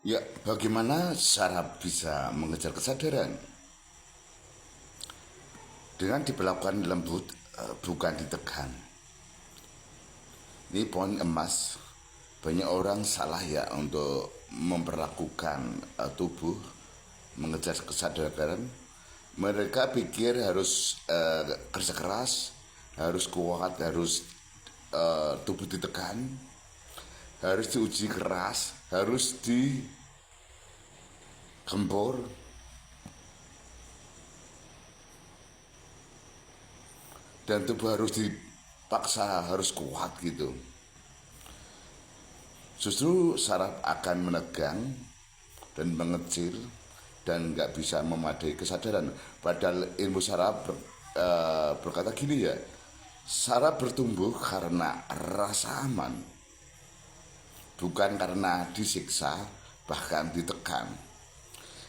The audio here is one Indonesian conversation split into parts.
Ya, bagaimana saraf bisa mengejar kesadaran? Dengan diperlakukan lembut, bukan ditekan. Ini poin emas. Banyak orang salah ya untuk memperlakukan tubuh mengejar kesadaran. Mereka pikir harus kerja keras, harus kuat, harus tubuh ditekan, harus diuji keras, harus digempur, dan tubuh harus dipaksa harus kuat gitu. Justru saraf akan menegang dan mengecil dan nggak bisa memadai kesadaran. Padahal ilmu saraf berkata gini ya, saraf bertumbuh karena rasa aman, bukan karena disiksa bahkan ditekan.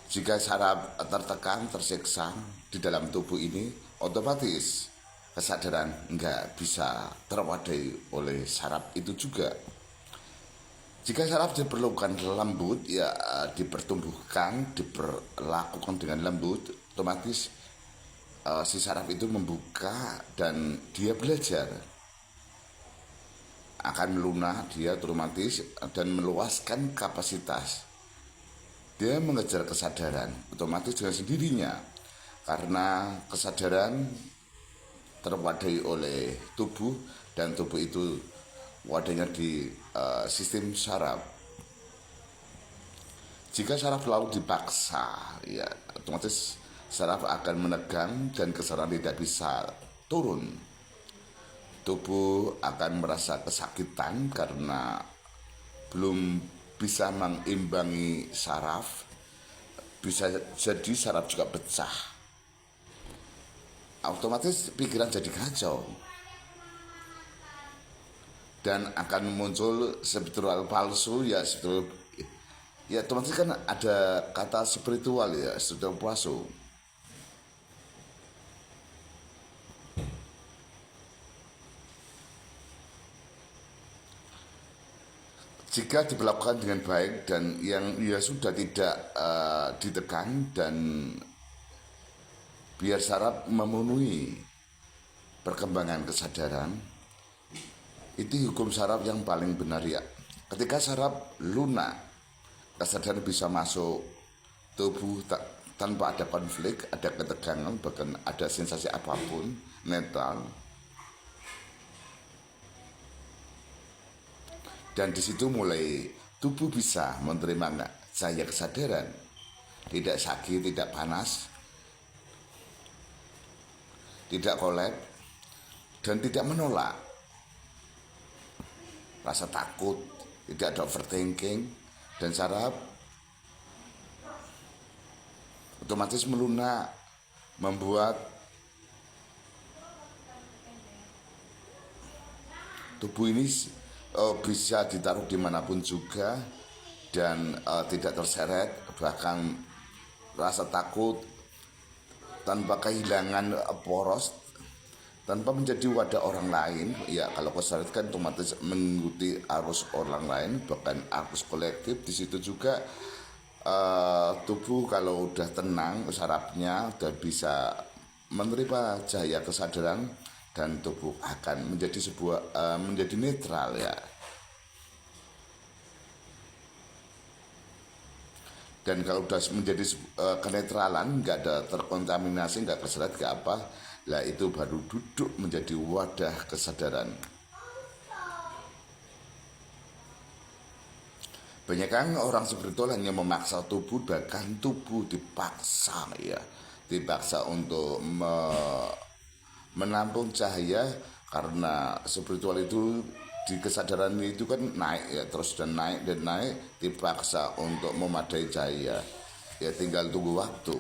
Jika saraf tertekan, tersiksa di dalam tubuh ini, otomatis kesadaran nggak bisa terwadai oleh saraf itu juga. Jika saraf diperlukan lembut, ya dipertumbuhkan, diperlakukan dengan lembut, otomatis si saraf itu membuka dan dia belajar. Akan melunak dia otomatis dan meluaskan kapasitas. Dia mengejar kesadaran, otomatis dengan sendirinya. Karena kesadaran terwadai oleh tubuh dan tubuh itu wadahnya di sistem saraf. Jika saraf lalu dipaksa, ya otomatis saraf akan menegang dan kesadaran tidak bisa turun. Tubuh akan merasa kesakitan karena belum bisa mengimbangi saraf. Bisa jadi saraf juga pecah. Otomatis pikiran jadi kacau. Dan akan muncul spiritual palsu ya spiritual. Ya otomatis kan ada kata spiritual ya spiritual palsu. Jika diperlakukan dengan baik dan yang ya sudah tidak ditekan dan biar saraf memenuhi perkembangan kesadaran, itu hukum saraf yang paling benar ya. Ketika saraf lunak, kesadaran bisa masuk tubuh tanpa ada konflik, ada ketegangan, bahkan ada sensasi apapun, netral. Dan di situ mulai tubuh bisa menerima cahaya kesadaran, tidak sakit, tidak panas, tidak kolap, dan tidak menolak rasa takut, tidak ada overthinking, dan saraf otomatis melunak, membuat tubuh ini bisa ditaruh dimanapun juga dan tidak terseret, bahkan rasa takut tanpa kehilangan poros, tanpa menjadi wadah orang lain. Ya kalau kesadaran kan otomatis mengikuti arus orang lain, bahkan arus kolektif. Di situ juga tubuh kalau udah tenang, sarafnya udah bisa menerima cahaya kesadaran dan tubuh akan menjadi menjadi netral ya. Dan kalau udah menjadi kenetralan, nggak ada terkontaminasi, nggak terseret ke apa, lah itu baru duduk menjadi wadah kesadaran. Banyak kan orang spiritual hanya memaksa tubuh, bahkan tubuh dipaksa ya, dipaksa untuk menampung cahaya, karena spiritual itu di kesadaran itu kan naik ya, terus dan naik, dipaksa untuk memadai cahaya. Ya tinggal tunggu waktu.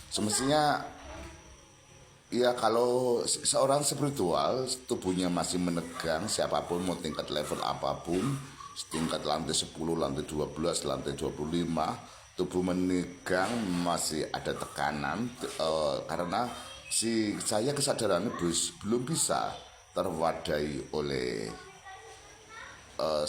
Semestinya ya kalau seorang spiritual tubuhnya masih menegang, siapapun mau tingkat level apapun, tingkat lantai 10, lantai 12, lantai 25, tubuh menegang masih ada tekanan karena si saya kesadaran belum bisa terwadai oleh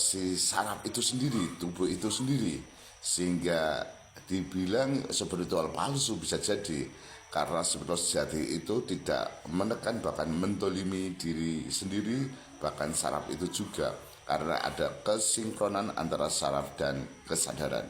si saraf itu sendiri, tubuh itu sendiri. sehingga dibilang spiritual palsu bisa jadi karena spiritual sejati itu tidak menekan bahkan mentolimi diri sendiri, bahkan saraf itu juga karena ada kesinkronan antara saraf dan kesadaran.